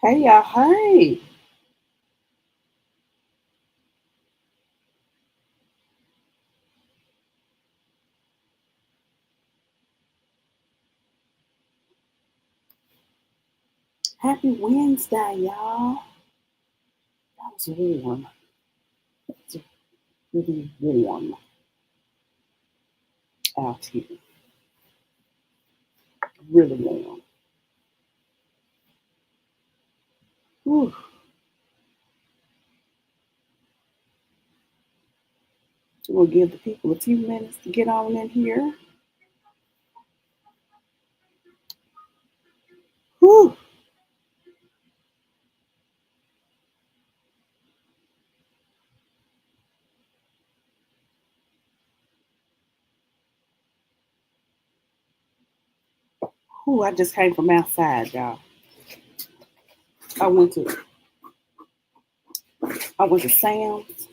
Hey y'all, hey. Happy Wednesday, y'all. That was warm. It's really warm out here. Really warm. Whew. We'll give the people a few minutes to get on in here. Whew. Whew, I just came from outside, y'all. I went to I went to Sam's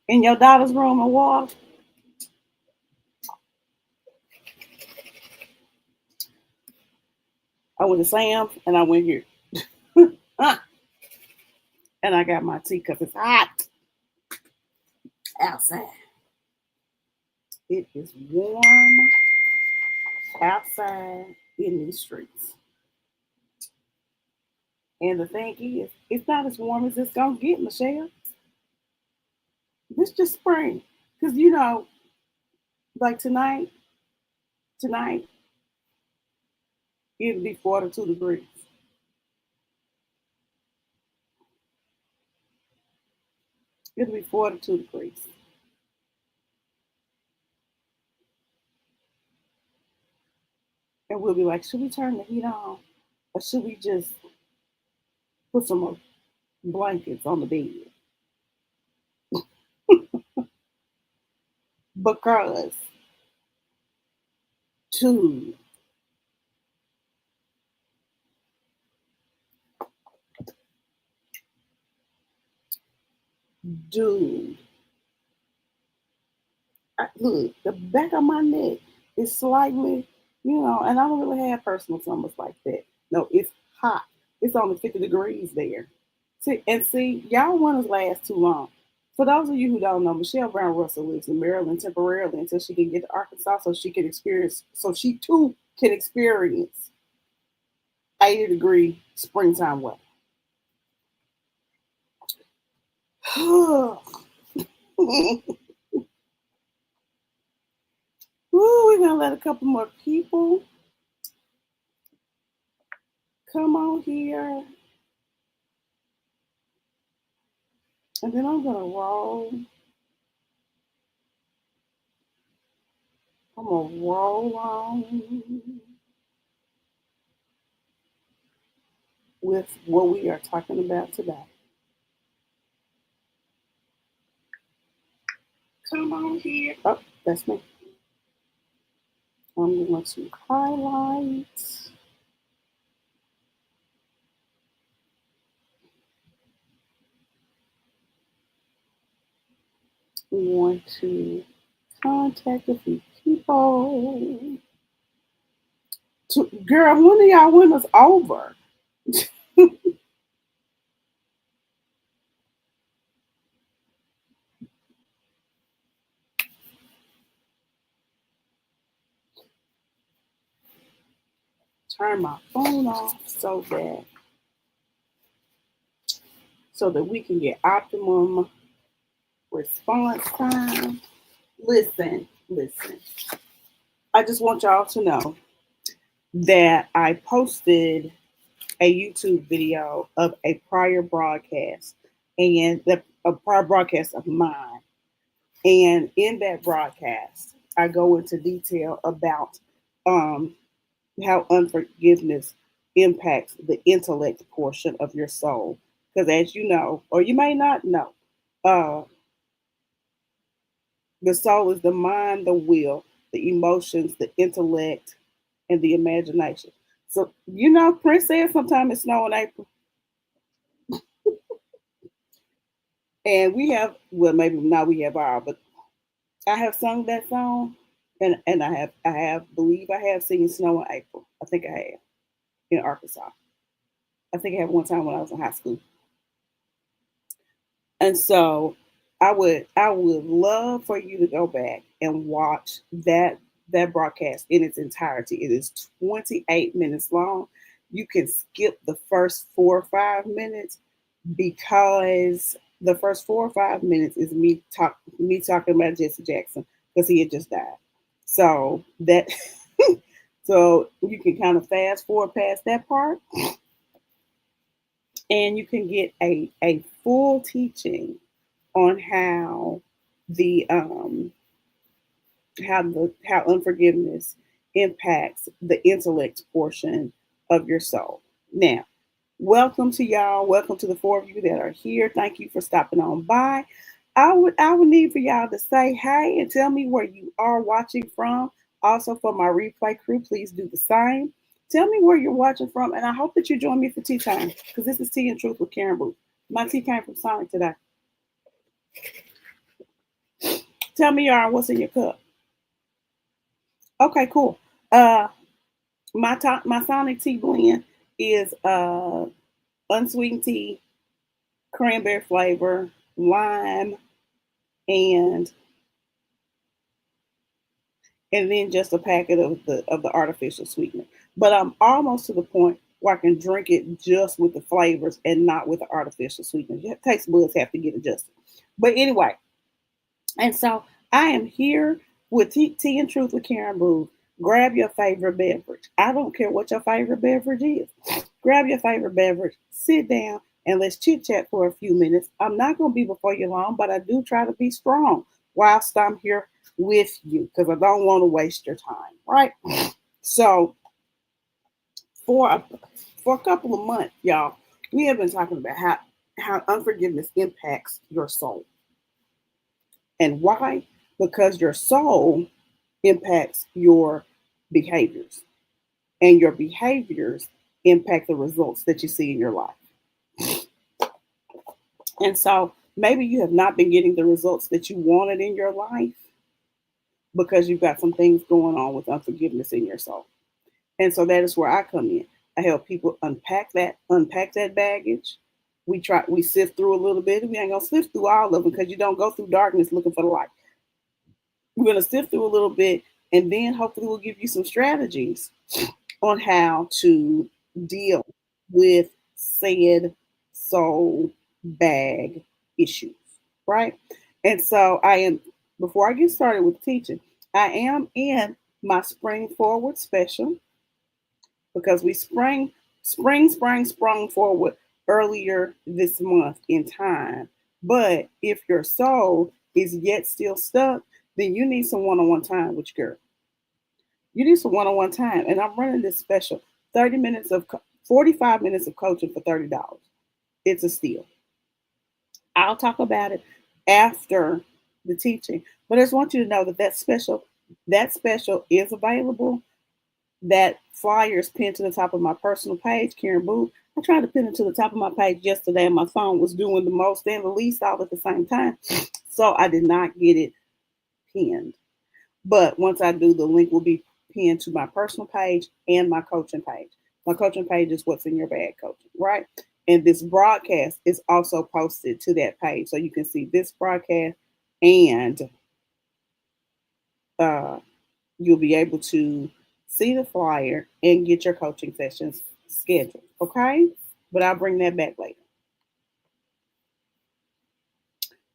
in your daughter's room and water. I went to Sam's and I went here. And I got my tea because it's hot outside. It is warm outside in these streets. And the thing is, it's not as warm as it's gonna get, Michelle. This just spring. Cause like tonight it'll be 42 degrees. It'll be 42 degrees. And we'll be like, should we turn the heat on? Or should we just put some more blankets on the bed? Because to do look, the back of my neck is slightly, and I don't really have personal summers like that. No, it's hot. It's only 50 degrees there. See, y'all want to last too long. For those of you who don't know, Michelle Brown Russell lives in Maryland temporarily until she can get to Arkansas so she too can experience 80-degree springtime weather. Woo, we're gonna let a couple more people come on here. And then I'm gonna roll. I'm gonna roll on with what we are talking about today. Come on here. Oh, that's me. I'm going to highlight. We want to contact a few people. Girl, when are y'all winners over? Turn my phone off so that we can get optimum response time. Listen. I just want y'all to know that I posted a YouTube video of a prior broadcast a prior broadcast of mine. And in that broadcast, I go into detail about um, how unforgiveness impacts the intellect portion of your soul. Because as you know, or you may not know, uh, the soul is the mind, the will, the emotions, the intellect, and the imagination. So, Prince said sometimes it's snow in April. And we have, well, maybe now we have our, but I have sung that song, and I believe I have seen Snow in April. I think I have. in Arkansas. I think it happened one time when I was in high school. And so I would love for you to go back and watch that broadcast in its entirety. It is 28 minutes long. You can skip the first 4 or 5 minutes because the first 4 or 5 minutes is me talking about Jesse Jackson because he had just died. So that so you can kind of fast forward past that part and you can get a full teaching on the how unforgiveness impacts the intellect portion of your soul. Now, welcome to y'all. Welcome to the four of you that are here. Thank you for stopping on by. I would need for y'all to say hey and tell me where you are watching from. Also, for my replay crew, please do the same. Tell me where you're watching from, and I hope that you join me for tea time because this is Tea and Truth with Karen Booth. My tea came from Sonic today. Tell me, y'all, what's in your cup? Okay, cool. Uh, my Sonic tea blend is unsweetened tea, cranberry flavor, lime, and then just a packet of the artificial sweetener. But I'm almost to the point where I can drink it just with the flavors and not with the artificial sweetener. Taste buds have to get adjusted. But anyway, and so I am here with Tea and Truth with Karen Booth. Grab your favorite beverage. I don't care what your favorite beverage is. Grab your favorite beverage, sit down, and let's chit chat for a few minutes. I'm not going to be before you long, but I do try to be strong whilst I'm here with you because I don't want to waste your time, right? So for for a couple of months, y'all, we have been talking about how unforgiveness impacts your soul. And why? Because your soul impacts your behaviors, and your behaviors impact the results that you see in your life. And so maybe you have not been getting the results that you wanted in your life because you've got some things going on with unforgiveness in your soul. And so that is where I come in. I help people unpack that baggage. We sift through a little bit. We ain't gonna sift through all of them because you don't go through darkness looking for the light. We're gonna sift through a little bit, and then hopefully we'll give you some strategies on how to deal with said soul bag issues, right? And so before I get started with teaching, I am in my Spring Forward special because we sprung forward earlier this month in time. But if your soul is yet still stuck, then you need some one-on-one time with your girl. You need some one-on-one time. And I'm running this special 30 minutes of 45 minutes of coaching for $30. It's a steal. I'll talk about it after the teaching. But I just want you to know that special is available. That flyer is pinned to the top of my personal page, Karen Booth. I tried to pin it to the top of my page yesterday, and my phone was doing the most and the least all at the same time. So I did not get it pinned. But once I do, the link will be pinned to my personal page and my coaching page. My coaching page is What's in Your Bag Coaching, right? And this broadcast is also posted to that page. So you can see this broadcast and uh, you'll be able to see the flyer and get your coaching sessions scheduled. Okay? But I'll bring that back later.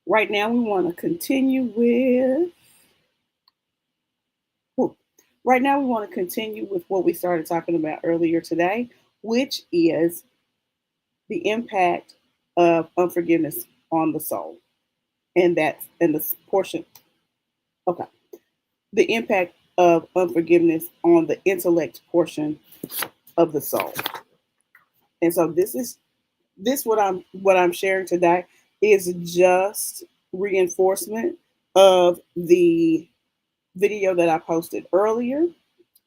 Right now, we want to continue with. Right now, we want to continue with what we started talking about earlier today, which is the impact of unforgiveness on the soul, and the portion. Okay, the impact of unforgiveness on the intellect portion of the soul. And so this what I'm sharing today is just reinforcement of the video that I posted earlier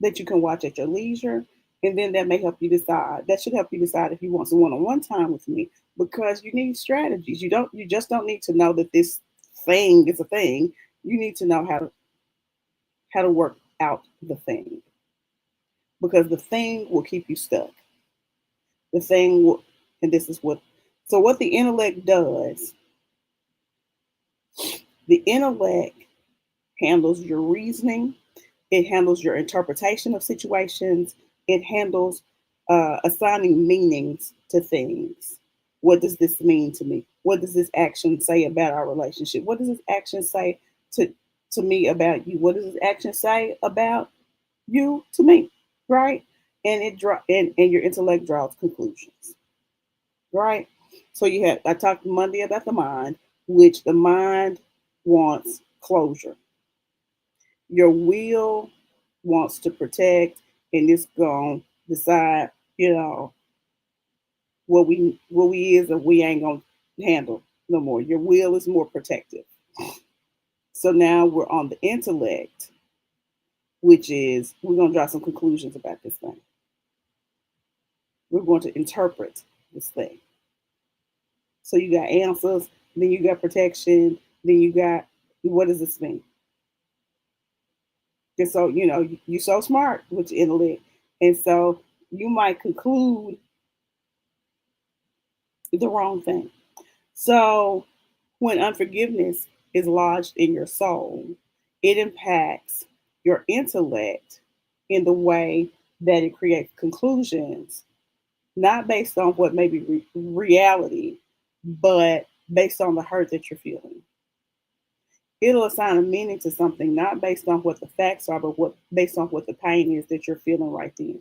that you can watch at your leisure. And then that may help you decide. That should help you decide if you want some one-on-one time with me because you need strategies. You just don't need to know that this thing is a thing. You need to know how to work out the thing because the thing will keep you stuck. The thing, and this is what, so what the intellect does, the intellect handles your reasoning, it handles your interpretation of situations, it handles assigning meanings to things. What does this mean to me? What does this action say about our relationship? What does this action say to me about you? What does this action say about you to me? Right? And and your intellect draws conclusions. Right? So you have, I talked Monday about the mind, which the mind wants closure. Your will wants to protect, and it's gonna decide, what we is and we ain't gonna handle no more. Your will is more protective. So now we're on the intellect, which is we're gonna draw some conclusions about this thing. We're going to interpret this thing. So you got answers, then you got protection, then you got, what does this mean? And so, you're so smart with your intellect. And so you might conclude the wrong thing. So when unforgiveness is lodged in your soul, it impacts your intellect in the way that it creates conclusions, not based on what may be reality, but based on the hurt that you're feeling. It'll assign a meaning to something not based on what the facts are, but based on what the pain is that you're feeling right then.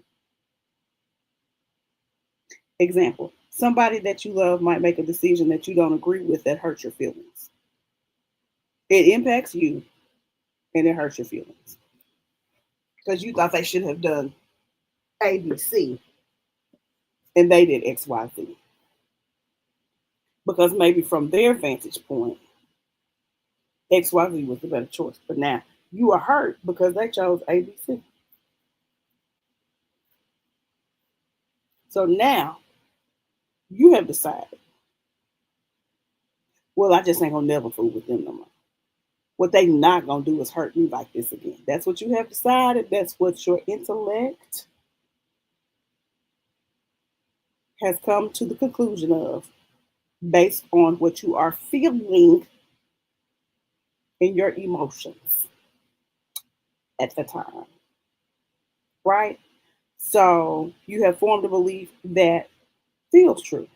Example, somebody that you love might make a decision that you don't agree with that hurts your feelings. It impacts you and it hurts your feelings because you thought they should have done A, B, C, and they did X, Y, Z. Because maybe from their vantage point, X, Y, Z was the better choice. But now you are hurt because they chose A, B, C. So now you have decided, well, I just ain't gonna never fool with them no more. What they not gonna do is hurt me like this again. That's what you have decided. That's what your intellect has come to the conclusion of based on what you are feeling in your emotions at the time. Right? So you have formed a belief that feels true.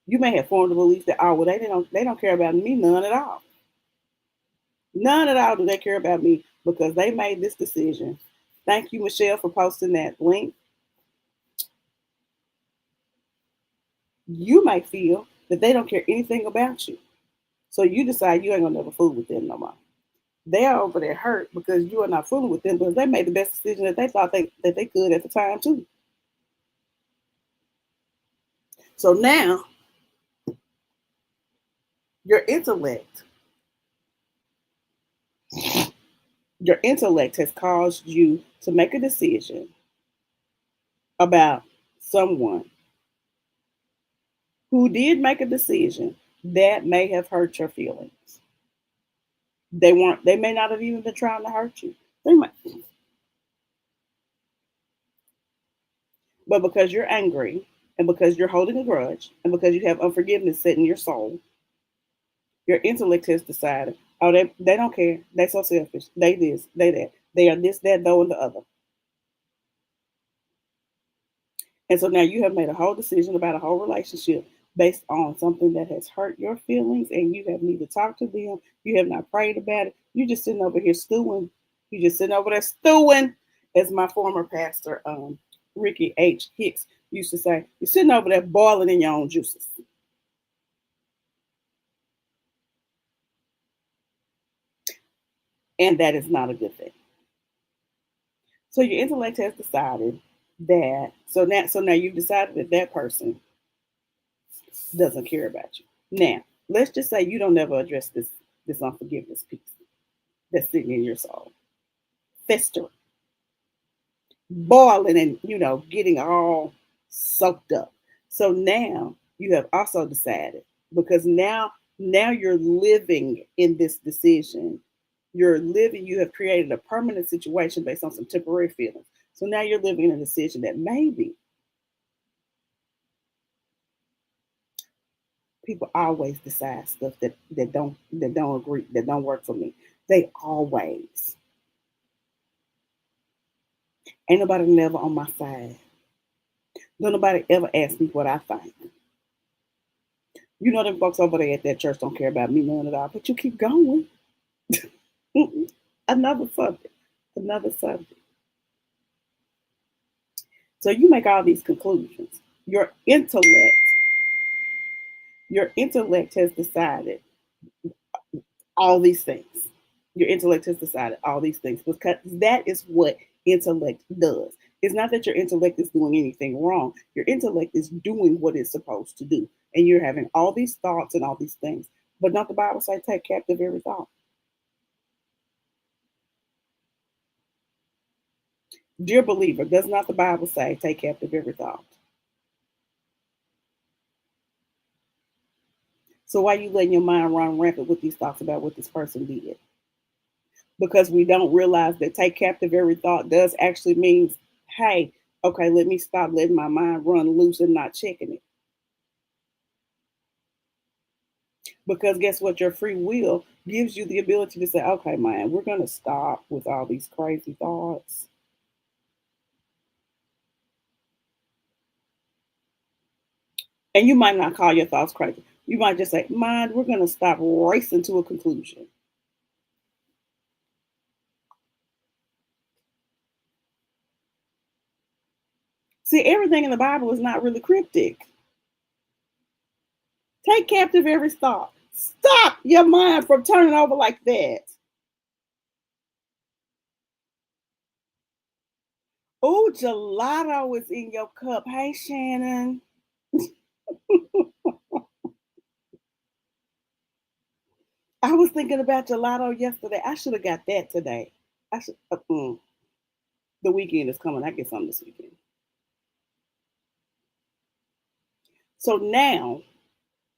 You may have formed a belief that, oh, well, they don't care about me none at all. None at all do they care about me because they made this decision. Thank you, Michelle, for posting that link. You might feel that they don't care anything about you. So you decide you ain't gonna never fool with them no more. They are over there hurt because you are not fooling with them because they made the best decision that they thought that they could at the time too. So now your intellect, your intellect has caused you to make a decision about someone who did make a decision that may have hurt your feelings. They may not have even been trying to hurt you. They might, but because you're angry and because you're holding a grudge and because you have unforgiveness set in your soul, your intellect has decided, oh, they don't care. They so selfish. They this, they that. They are this, that, though, and the other. And so now you have made a whole decision about a whole relationship based on something that has hurt your feelings, and you have neither talked to them, you have not prayed about it. You just sitting over here stewing. You just sitting over there stewing, as my former pastor, Ricky H. Hicks, used to say. You're sitting over there boiling in your own juices. And that is not a good thing. So your intellect has decided that, so now you've decided that that person doesn't care about you. Now, let's just say you don't ever address this unforgiveness piece that's sitting in your soul, festering, boiling, and getting all soaked up. So now you have also decided, because now you're living in this decision. You're living. You have created a permanent situation based on some temporary feelings. So now you're living in a decision that maybe People always decide stuff that don't agree, that don't work for me. They always. Ain't nobody never on my side. Don't nobody ever ask me what I think. You know them folks over there at that church don't care about me none at all, but you keep going. Another subject. Another subject. So you make all these conclusions. Your intellect has decided all these things. Your intellect has decided all these things because that is what intellect does. It's not that your intellect is doing anything wrong. Your intellect is doing what it's supposed to do. And you're having all these thoughts and all these things. But not the Bible say take captive every thought. Dear believer, does not the Bible say take captive every thought? So why are you letting your mind run rampant with these thoughts about what this person did? Because we don't realize that take captive every thought does actually mean, hey, okay, let me stop letting my mind run loose and not checking it. Because guess what? Your free will gives you the ability to say, okay, man, we're going to stop with all these crazy thoughts. And you might not call your thoughts crazy. You might just say, mind, we're going to stop racing to a conclusion. See, everything in the Bible is not really cryptic. Take captive every thought. Stop your mind from turning over like that. Oh, gelato is in your cup. Hey, Shannon. I was thinking about gelato yesterday. I should have got that today. I should. The weekend is coming. I get something this weekend. So now,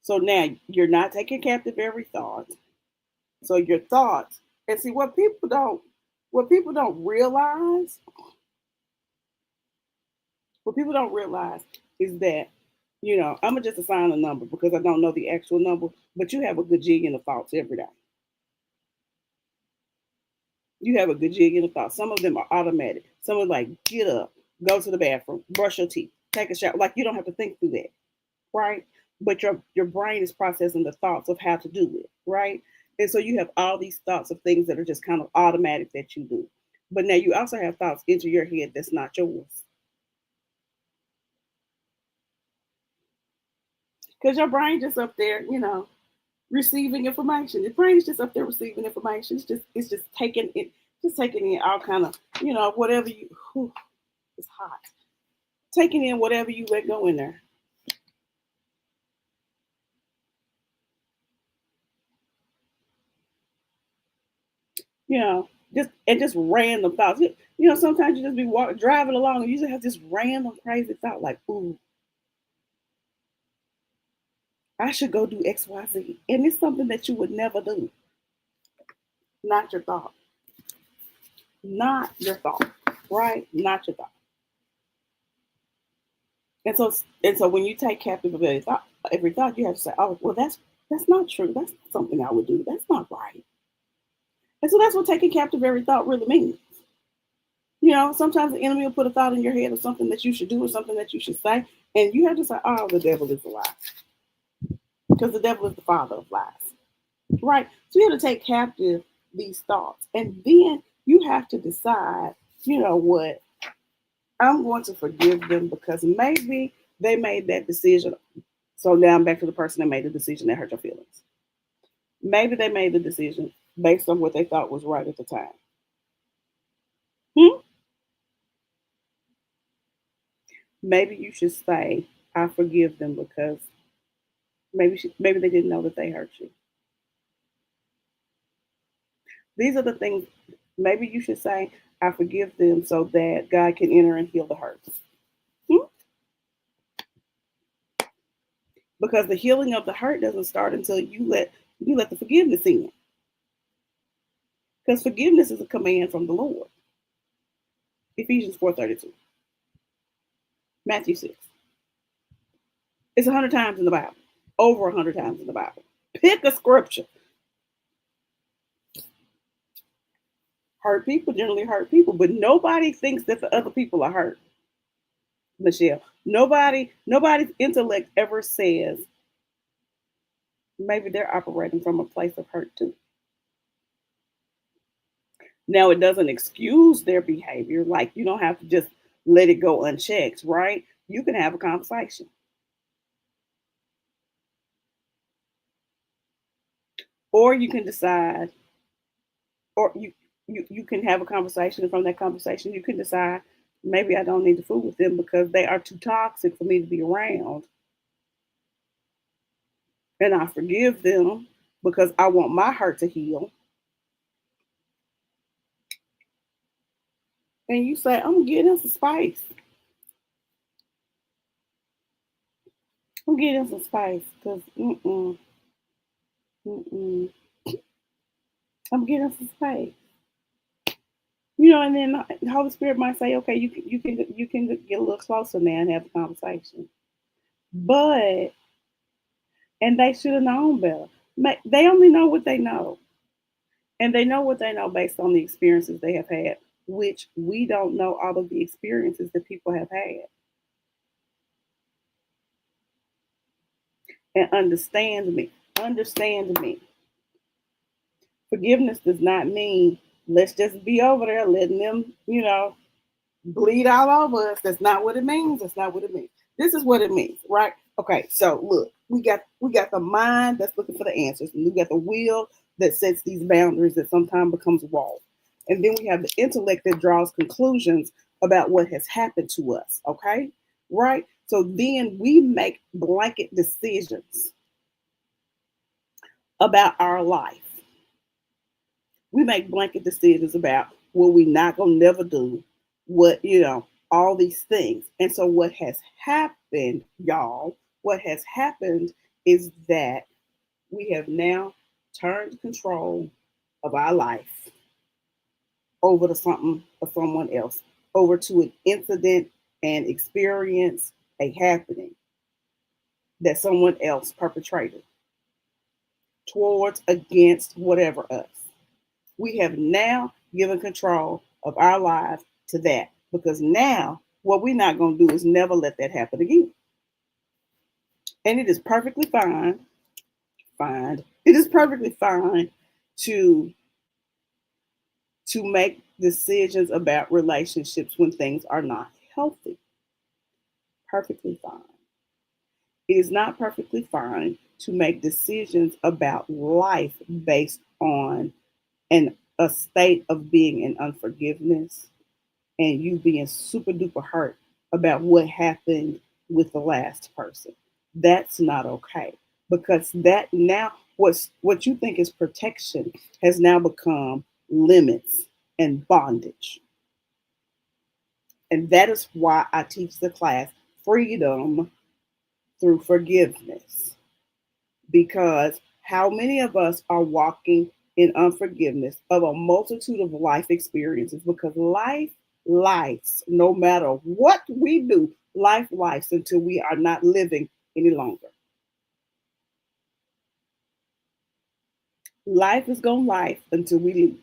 so now you're not taking captive every thought. So your thoughts, and see what people don't realize, what people don't realize is that, I'm gonna just assign a number because I don't know the actual number, but you have a gajillion of thoughts every day. You have a gajillion of thoughts. Some of them are automatic. Some are like, get up, go to the bathroom, brush your teeth, take a shower. Like you don't have to think through that, right? But your brain is processing the thoughts of how to do it, right? And so you have all these thoughts of things that are just kind of automatic that you do. But now you also have thoughts into your head that's not yours. Because your brain just up there, receiving information. The brain is just up there receiving information. It's just taking in all kind of, whatever you whew, it's hot. Taking in whatever you let go in there. You know, just random thoughts. Sometimes you just be driving along and you just have this random crazy thought like, ooh, I should go do XYZ. And it's something that you would never do. Not your thought. Not your thought. Right? Not your thought. And so when you take captive of every thought, you have to say, oh, well, that's not true. That's not something I would do. That's not right. And so that's what taking captive every thought really means. Sometimes the enemy will put a thought in your head of something that you should do or something that you should say, and you have to say, oh, the devil is a lie. Because the devil is the father of lies. Right? So you have to take captive these thoughts. And then you have to decide, what? I'm going to forgive them because maybe they made that decision. So now I'm back to the person that made the decision that hurt your feelings. Maybe they made the decision based on what they thought was right at the time. Hmm? Maybe you should say, I forgive them because maybe they didn't know that they hurt you. These are the things. Maybe you should say, I forgive them so that God can enter and heal the hurts. Hmm? Because the healing of the hurt doesn't start until you let the forgiveness in. Because forgiveness is a command from the Lord. Ephesians 4:32. Matthew 6. It's 100 times in the Bible. over 100 times in the Bible. Pick a scripture. Hurt people generally hurt people, but nobody thinks that the other people are hurt. Michelle, nobody's intellect ever says maybe they're operating from a place of hurt too. Now, it doesn't excuse their behavior. Like, you don't have to just let it go unchecked, right? You can have a conversation, or you can decide, or you can have a conversation. And from that conversation, you can decide maybe I don't need to fool with them because they are too toxic for me to be around. And I forgive them because I want my hurt to heal. And you say, I'm getting some spice. I'm getting some spice because mm-mm, I'm getting some spice. And then the Holy Spirit might say, okay, you can get a little closer now and have a conversation. But and they should have known better. They only know what they know, and they know what they know based on the experiences they have had, which we don't know all of the experiences that people have had. And understand me. Forgiveness does not mean let's just be over there letting them, bleed all over us. That's not what it means. That's not what it means. This is what it means, right? Okay, so look, we got the mind that's looking for the answers, and we got the will that sets these boundaries that sometimes becomes a wall. And then we have the intellect that draws conclusions about what has happened to us. Okay, right? So then we make blanket decisions about our life. We make blanket decisions about what we not gonna never do, what all these things. And so what has happened, y'all, what has happened is that we have now turned control of our life over to something or someone else, over to an incident and experience, a happening that someone else perpetrated towards, against, whatever us. We have now given control of our lives to that, because now what we're not going to do is never let that happen again. And it is perfectly fine. It is perfectly fine to make decisions about relationships when things are not healthy. Perfectly fine. It is not perfectly fine to make decisions about life based on a state of being in unforgiveness and you being super duper hurt about what happened with the last person. That's not okay, because that now what you think is protection has now become limits and bondage. And that is why I teach the class freedom through forgiveness. Because how many of us are walking in unforgiveness of a multitude of life experiences? Because lives, no matter what we do, lives until we are not living any longer. Life is going to life until we leave.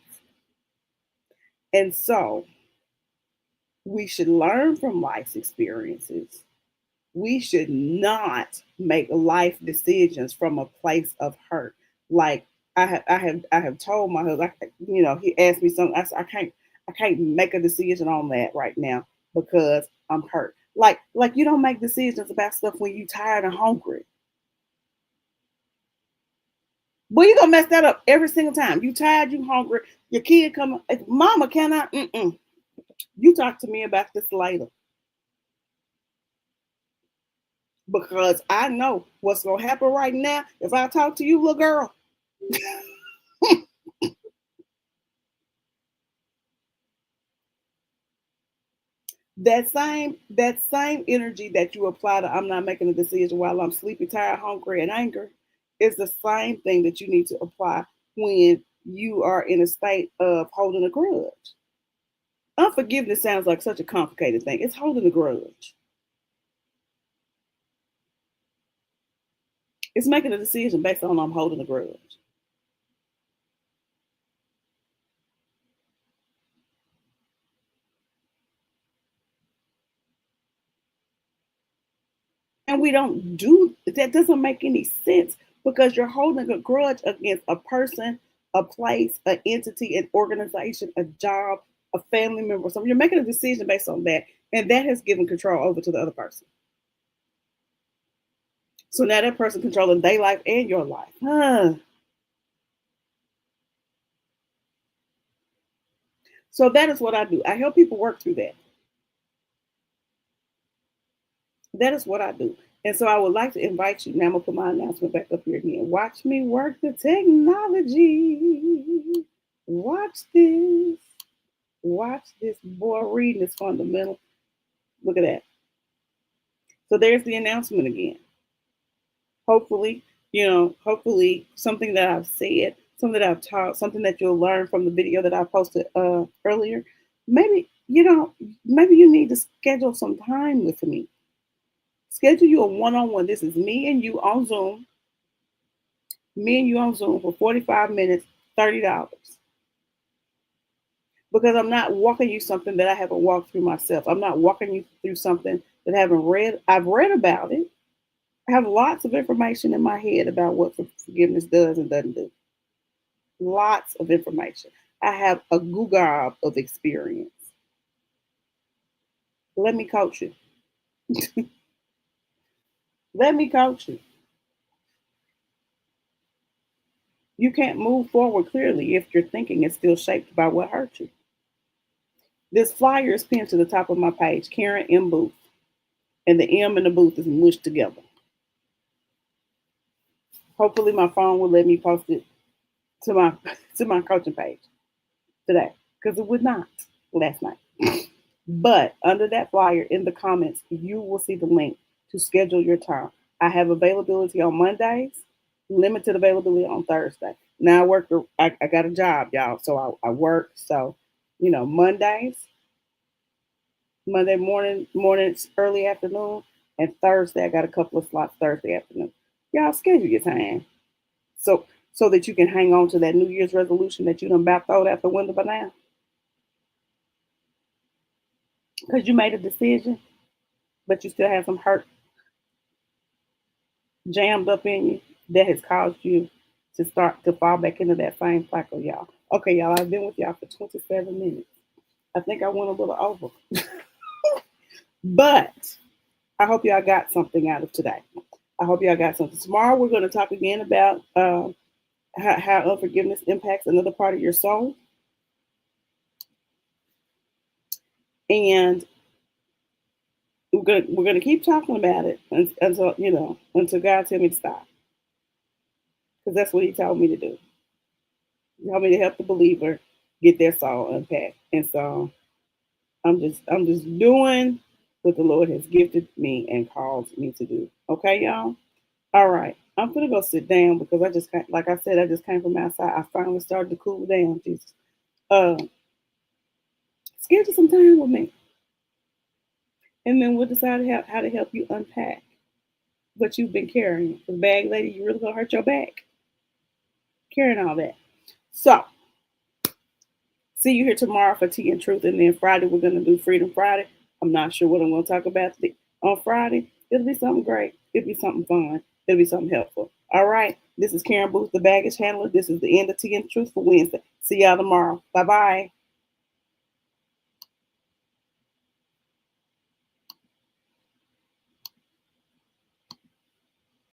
And so we should learn from life's experiences. We should not make life decisions from a place of hurt. Like I have told my husband, he asked me something. I said, I can't make a decision on that right now because I'm hurt. Like you don't make decisions about stuff when you're tired and hungry. But you're gonna mess that up every single time. You tired, you hungry, your kid come, mama, can I? You talk to me about this later. Because I know what's gonna happen right now if I talk to you, little girl. That same energy that you apply to I'm not making a decision while I'm sleepy, tired, hungry, and angry is the same thing that you need to apply when you are in a state of holding a grudge. Unforgiveness sounds like such a complicated thing. It's holding a grudge. It's making a decision based on I'm holding a grudge. And we don't do that, doesn't make any sense because you're holding a grudge against a person, a place, an entity, an organization, a job, a family member. So you're making a decision based on that, and that has given control over to the other person. So now that person controlling their life and your life. So that is what I do. I help people work through that. That is what I do. And so I would like to invite you. Now I'm gonna put my announcement back up here again. Watch me work the technology. Watch this. Watch this. Boy, reading is fundamental. Look at that. So there's the announcement again. Hopefully, hopefully something that I've said, something that I've taught, something that you'll learn from the video that I posted earlier. Maybe, maybe you need to schedule some time with me. Schedule you a one-on-one. This is me and you on Zoom. Me and you on Zoom for 45 minutes, $30. Because I'm not walking you something that I haven't walked through myself. I'm not walking you through something that I haven't read. I've read about it. I have lots of information in my head about what forgiveness does and doesn't do. Lots of information. I have a Google of experience. Let me coach you. Let me coach you. You can't move forward clearly if your thinking is still shaped by what hurt you. This flyer is pinned to the top of my page, Karen M. Booth, and the M and the Booth is mushed together. Hopefully, my phone will let me post it to my to my coaching page today because it would not last night. But under that flyer in the comments, you will see the link to schedule your time. I have availability on Mondays, limited availability on Thursday. Now I got a job, y'all, so I work. So, Monday mornings, early afternoon, and Thursday I got a couple of slots Thursday afternoon. Y'all schedule your time so so that you can hang on to that New Year's resolution that you done about throwed out the window by now because you made a decision, but you still have some hurt jammed up in you that has caused you to start to fall back into that same cycle, y'all. Okay, y'all, I've been with y'all for 27 minutes. I think I went a little over, but I hope y'all got something out of today. I hope y'all got something. Tomorrow we're going to talk again about how unforgiveness impacts another part of your soul, and we're gonna keep talking about it until God tell me to stop, because that's what He told me to do. He told me to help the believer get their soul unpacked, and so I'm just doing what the Lord has gifted me and called me to do. Okay, y'all. All right. I'm gonna go sit down because like I said, I just came from outside. I finally started to cool down. Jesus, uh, schedule some time with me, and then we'll decide how to help you unpack what you've been carrying. The bag lady, you really gonna hurt your back carrying all that. So, see you here tomorrow for Tea and Truth, and then Friday we're gonna do Freedom Friday. I'm not sure what I'm gonna talk about on Friday. It'll be something great. It'll be something fun. It'll be something helpful. All right. This is Karen Booth, the baggage handler. This is the end of Tea and Truth for Wednesday. See y'all tomorrow. Bye bye.